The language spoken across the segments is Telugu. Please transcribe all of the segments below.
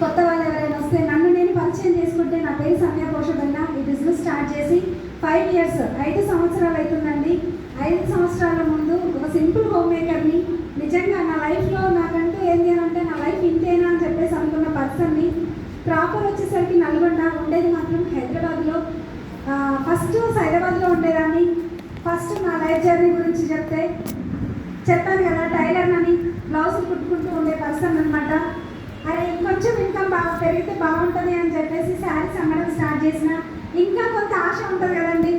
కొత్త వాళ్ళు ఎవరైనా వస్తే నన్ను నేను పరిచయం చేసుకుంటే, నా పేరు సంధ్యా పోషబెల్ల. ఈ బిజినెస్ స్టార్ట్ చేసి 5 years 5 సంవత్సరాలు అవుతుందండి. 5 సంవత్సరాల ముందు ఒక సింపుల్ హోమ్ మేకర్ని. నిజంగా నా లైఫ్లో నాకంటూ ఏంటి అని అంటే నా లైఫ్ ఇంతేనా అని చెప్పేసి అనుకున్న పర్సన్ని. ప్రాపర్ వచ్చేసరికి నల్గొండ, ఉండేది మాత్రం హైదరాబాద్లో. ఫస్ట్ హైదరాబాద్లో ఉండేదాన్ని. ఫస్ట్ నా లైఫ్ జర్నీ గురించి చెప్పాను కదా, టైలర్ అని బ్లౌజులు కుట్టుకుంటూ ఉండే పర్సన్ అనమాట. అరే ఇంకొంచెం ఇన్కమ్ బాగా పెరిగితే బాగుంటుంది అని చెప్పేసి శారీస్ అమ్మడం స్టార్ట్ చేసిన. ఇంకా కొంత ఆశ ఉంటుంది కదండి,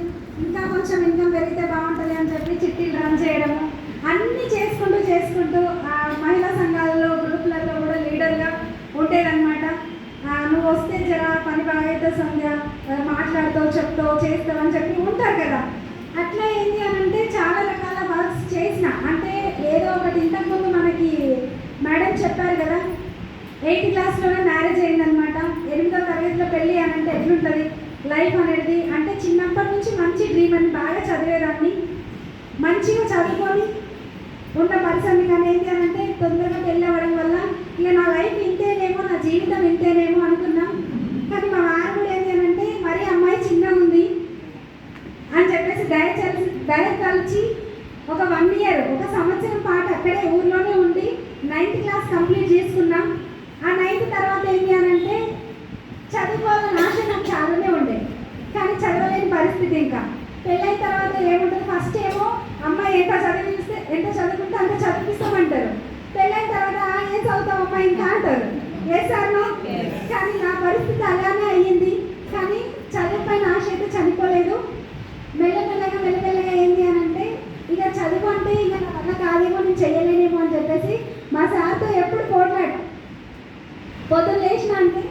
ఇంకా కొంచెం ఇన్కమ్ పెరిగితే బాగుంటుంది అని చెప్పి చిట్టీలు రన్ చేయడము అన్నీ చేసుకుంటూ మహిళా సంఘాలలో గ్రూపులలో కూడా లీడర్గా ఉండేదన్నమాట. నువ్వు వస్తే జర పని బాగా అయితే సంధ్య, మాట్లాడుతావు, చెప్తావు, చేస్తావు అని చెప్పి ఉంటారు కదా. అట్లా ఏంటి అని అంటే చాలా రకాల వర్క్స్ చేసిన. అంటే ఏదో ఒకటి ఇంతకుముందు మనకి మేడం చెప్పారు కదా, 8th క్లాస్లోనే మ్యారేజ్ అయిందనమాట. 8వ తరగతిలో పెళ్ళి అని అంటే ఎట్లుంటుంది లైఫ్ అనేది. అంటే చిన్నప్పటి నుంచి మంచి డ్రీమ్ అని బాగా చదివేదాన్ని, మంచిగా చదువుకొని ఉన్న పర్సన్. కానీ ఏంటి అని అంటే తొందరగా పెళ్ళి అవ్వడం వల్ల ఇక నా లైఫ్ ఇంతేనేమో, నా జీవితం ఇంతేనేమో అనుకున్నాం. కానీ మా వారు కూడా ఏంటి అని అంటే మరీ అమ్మాయి చిన్నగా ఉంది అని చెప్పేసి దయతలిచి ఒక 1 year 1 సంవత్సరం పాటు అక్కడే ఊర్లోనే ఉండి 9th క్లాస్ కంప్లీట్ చేసుకున్నాం. ఆ 9th తర్వాత ఏంటి అని అంటే చదువుకోవాలని ఆశ నాకు చాలానే ఉండే, కానీ చదవలేని పరిస్థితి. ఇంకా పెళ్ళైన తర్వాత ఏముంటుంది, ఫస్ట్ ఏమో అమ్మాయి ఎంత చదువుకుంటే అంత చదివిస్తామంటారు. పెళ్ళైన తర్వాత ఏం చదువుతావు అమ్మాయి ఇంకా అంటారు. వేసాను, కానీ నా పరిస్థితి అలానే అయ్యింది. కానీ చదువు పైన ఆశ అయితే చనిపోలేదు. మెల్లమెల్లగా ఏంటి అని అంటే ఇక చదువు అంటే ఇక నా వల్ల కాదేమో, నేను చేయలేనేమో అని చెప్పేసి మా సార్తో ఎప్పుడు పోట్లాడు. పొద్దున్న లేచిన అంటే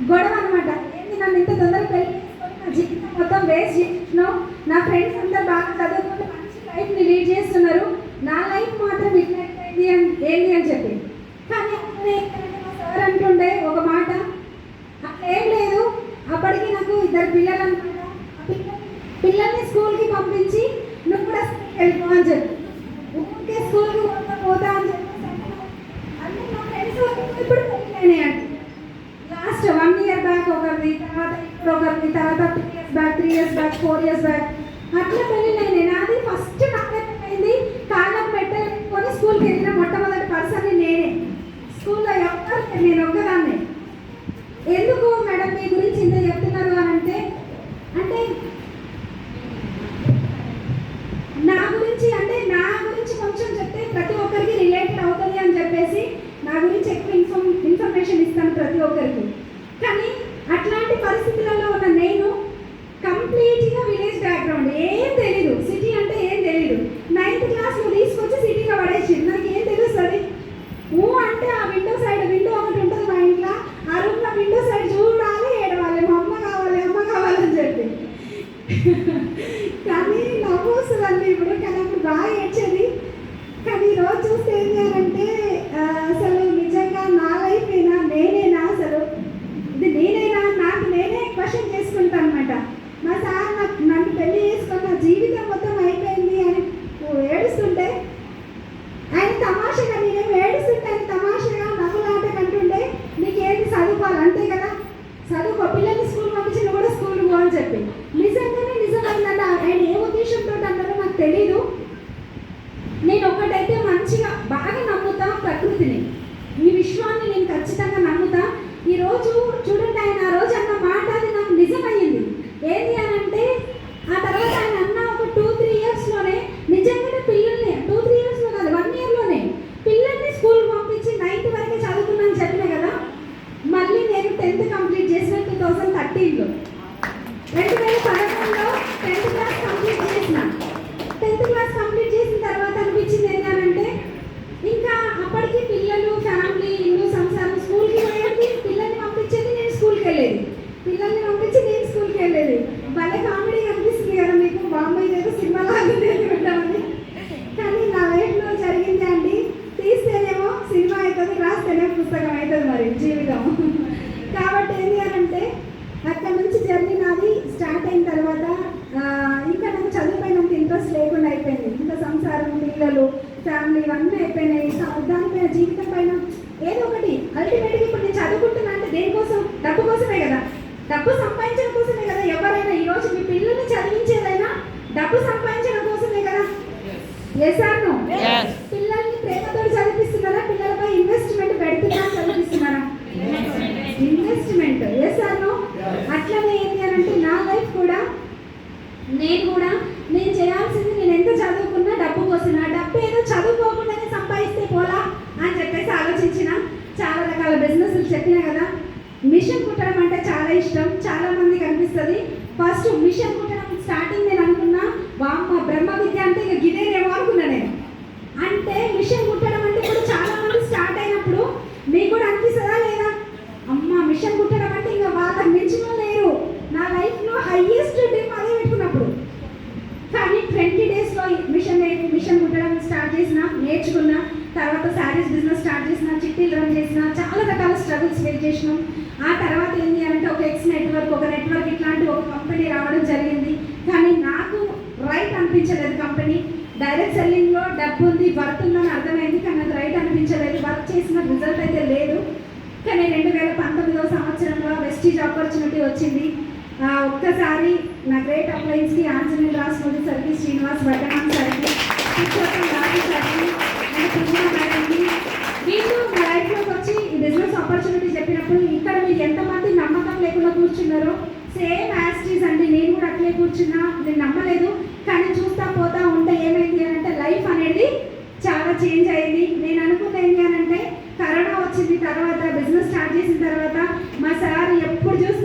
గొడవ అనమాట. ఏంటి నన్ను ఇంత తొందరగా పెళ్లి చేసుకొని నా జీవితం మొత్తం వేస్ట్ చేసినావు, నా ఫ్రెండ్స్ అందరూ బాగా చదువుకుంటూ మంచి లైఫ్ని లీడ్ చేస్తున్నారు, నా లైఫ్ మాత్రం ఇట్లా ఏంటి అని చెప్పి. కానీ మా సార్ అంటుండే ఒక మాట, అట్లా ఏం లేదు, అప్పటికి నాకు 2 పిల్లలు అనమాట. పిల్లల్ని స్కూల్కి పంపించి నువ్వు కూడా స్కూల్కి వెళ్ళిపో అని చెప్పి, ఊరికే స్కూల్కి పోతా అని చెప్పి అన్నీ మా ఫ్రెండ్స్ ఇప్పుడు పెళ్ళినాయి అండి. లాస్ట్ 1 year బ్యాక్ ఒకరిది, తర్వాత ఇప్పుడు ఒకరిది, తర్వాత 2 years back, 3 years back, 4 years back అట్లా పెళ్ళినాయి. నాది ఫస్ట్ నాకే అయింది. కాళ్ళకు పెట్టేసుకొని స్కూల్కి వెళ్ళిన మొట్టమొదటి పర్సన్ని నేనే. స్కూల్లో ఎవరు నేను ఒక్కదాన్ని. ఎందుకు మేడం మీ గురించి ఇంత చెప్తున్నారు అని అంటే నా గురించి కొంచెం చెప్తే ప్రతి ఒక్కరికి రిలేటెడ్ అవుతుంది అని చెప్పేసి నా గురించి ఎక్కువ ఇన్ఫర్మేషన్ ఇస్తాను ప్రతి ఒక్కరికి. కానీ అట్లాంటి పరిస్థితులలో ఉన్న నేను కంప్లీట్గా విలేజ్ బ్యాక్గ్రౌండ్, ఏం తెలీదు, సిటీ అంటే ఏం తెలీదు. 9th క్లాస్లో తీసుకొచ్చి సిటీలో పడేసి నాకు ఏం తెలుస్తుంది. అంటే ఆ విండో ఒకటి ఉంటుంది మా ఇంట్లో, ఆ రూమ్లో విండో సైడ్ చూడాలి, ఏడవాలి, మా అమ్మ కావాలని చెప్పి. కానీ నవ్వు వస్తుందండి ఇప్పుడు, కానీ అప్పుడు బాగా ఏడ్చేది. కానీ ఈరోజు చూస్తే ఏం చేయాలంటే అసలు నిజంగా నా లైఫ్ నేనేనా, అసలు ఇది నేనేనా, నాకు నేనే క్వశ్చన్ చేసుకుంటాను అనమాట. మా సార్ నన్ను పెళ్లి చేసుకుని నా జీవితం మొత్తం అయిపోయింది అని ఏడుస్తుంటే ఆయన తమాషగా, నేనేమో ఏడుస్తుంటే ఆయన తమాషగా నవ్వులాట కంటుండే, నీకేంటి చదువుకోవాలి అంతే కదా, చదువుకో, పిల్లల్ని స్కూల్ పంపించి నువ్వు కూడా స్కూల్ పో అని చెప్పి. నిజంగానే నిజమైందంట. ఆయన ఏ ఉద్దేశంతో అన్నారో నాకు తెలీదు. నేను ఒకటైతే మంచిగా బాగా నమ్ముతా ప్రకృతిని, ఈ విశ్వాన్ని నేను ఖచ్చితంగా నమ్ముతా. ఈరోజు చూడండి, ఆయన ఆ రోజు అన్న మాట అది నాకు నిజమయ్యింది. ఏంటి అని అంటే ఆ తర్వాత ఆయన అన్న ఒక 2-3 yearsలోనే నిజంగానే పిల్లల్ని 2-3 yearsలో కాదు 1 yearలోనే పిల్లల్ని స్కూల్కి పంపించి 9th వరకే చదువుకున్నాను చెప్పిన కదా. మళ్ళీ నేను 10th కంప్లీట్ చేసిన 2013లో 2011లో 10th క్లాస్ కంప్లీట్ చేసిన. 10th క్లాస్ కంప్లీట్ చేసిన తర్వాత అనిపించింది ఏంటంటే ఇంకా అప్పటికి పిల్లలు, ఫ్యామిలీ, ఇల్లు, సంసారం, స్కూల్కి పోయేది, పిల్లల్ని పంపించేది, నేను స్కూల్కి వెళ్ళేది, పిల్లల్ని పంపించి నేను స్కూల్కి వెళ్ళేది. భలే కామెడీ అనిపిస్తుంది కదా మీకు, బాంబే ఏదో సినిమాలాగా ఉంటామని. కానీ నా లైఫ్లో జరిగింది అండి, తీస్తేనేమో సినిమా అవుతుంది, రాస్తేనేమో పుస్తకం అవుతుంది మరి జీవితం. కాబట్టి ఏంటి అని అంటే అక్కడ నుంచి జర్నీ నాది స్టార్ట్ అయిన తర్వాత ఇంకా నాకు చదువుపైనంత ఇంట్రెస్ట్ లేకుండా అయిపోయింది. ఇంకా సంసారం, పిల్లలు, ఫ్యామిలీ ఇవన్నీ అయిపోయినాయి. దానిపైన జీవితం పైన ఏదో ఒకటి అల్టిమేట్గా ఇప్పుడు నేను చదువుకుంటున్నా అంటే దేనికోసం? డబ్బు కోసమే కదా. డబ్బు సంపాదించడం కోసమే కదా. ఎవరైనా ఈరోజు మీ పిల్లల్ని చదివించేదైనా డబ్బు సంపాదించడం కోసమే కదా. Yes or no? పిల్లల్ని ప్రేమతో చదివిస్తున్నారా? పిల్లలపై ఇన్వెస్ట్మెంట్ పెడుతున్నారా? చదివిస్తున్నారా? ఇన్వెస్ట్మెంట్. Yes or no? అట్లనే ఏంటి అని అంటే నా లైఫ్ కూడా నేను చేయాల్సింది, నేను ఎంత చదువుకున్నా డబ్బు కోసం. ఆ డబ్బు ఏదో చదువుకోకుండానే సంపాదిస్తే పోలా అని చెప్పేసి ఆలోచించిన. చాలా రకాల బిజినెస్లు చెప్పినా కదా. మిషన్ కుట్టడం అంటే చాలా ఇష్టం. చాలా మందికి అనిపిస్తుంది. ఫస్ట్ మిషన్ కుట్టడం స్టార్టింగ్ నేను అనుకున్నా, వామ్మ బ్రహ్మ విద్య అంటే ఇక గిదేనేమో అనుకున్నా నేను. అంటే మిషన్ కుట్టడం అంటే ఇప్పుడు చాలా మంది స్టార్ట్ అయినప్పుడు మీకు కూడా అనిపిస్తుందా లేదా? అమ్మ మిషన్ కుట్టడం అంటే ఇంకా వాళ్ళకి మించిన లేరు. నా లైఫ్లో హైయెస్ట్ డ్రీమ్ అదే పెట్టుకున్నప్పుడు. కానీ 20 డేస్లో మిషన్ కుట్టడం స్టార్ట్ చేసిన, నేర్చుకున్నా. తర్వాత శారీస్ బిజినెస్ స్టార్ట్ చేసిన, చిట్టీలు రన్ చేసిన, చాలా రకాల స్ట్రగుల్స్ ఫేస్ చేసినాం. ఆ తర్వాత ఏంటి అంటే ఒక నెట్వర్క్ ఇట్లాంటి ఒక కంపెనీ రావడం జరిగింది. కానీ నాకు రైట్ అనిపించలేదు కంపెనీ. డైరెక్ట్ సెల్లింగ్లో డబ్బు ఉంది, వర్త్ ఉందని అర్థమైంది. కానీ నాకు రైట్ అనిపించలేదు. వర్క్ చేసిన రిజల్ట్ అయితే లేదు. కానీ 2019వ సంవత్సరంలో వెస్టీజ్ ఆపర్చునిటీ వచ్చింది. ఒక్కసారి నా గ్రేట్ అప్లయన్స్కి ఆంజనేయులు రాష్ట్రపతి సార్కి, శ్రీనివాస్ వర్ధమాన్ సార్కి, రాజు సార్కి అండ్ కృష్ణ మేడంకి, వీళ్ళు నా లైఫ్లోకి వచ్చి ఈ బిజినెస్ ఆపర్చునిటీ చెప్పినప్పుడు ఇక్కడ మీరు ఎంతమంది నమ్మకం లేకుండా కూర్చున్నారో సేమ్ యాస్టీస్ అండి. నేను కూడా అట్లే కూర్చున్నా. నేను నమ్మలేదు. కానీ చూస్తా పోతా ఉంటే ఏమైంది అని అంటే లైఫ్ అనేది చాలా చేంజ్ అయింది. నేను అనుకున్నది ఏంటి అని అంటే కరోనా వచ్చింది తర్వాత, బిజినెస్ స్టార్ట్ చేసిన తర్వాత మా సార్ ఎప్పుడు చూసి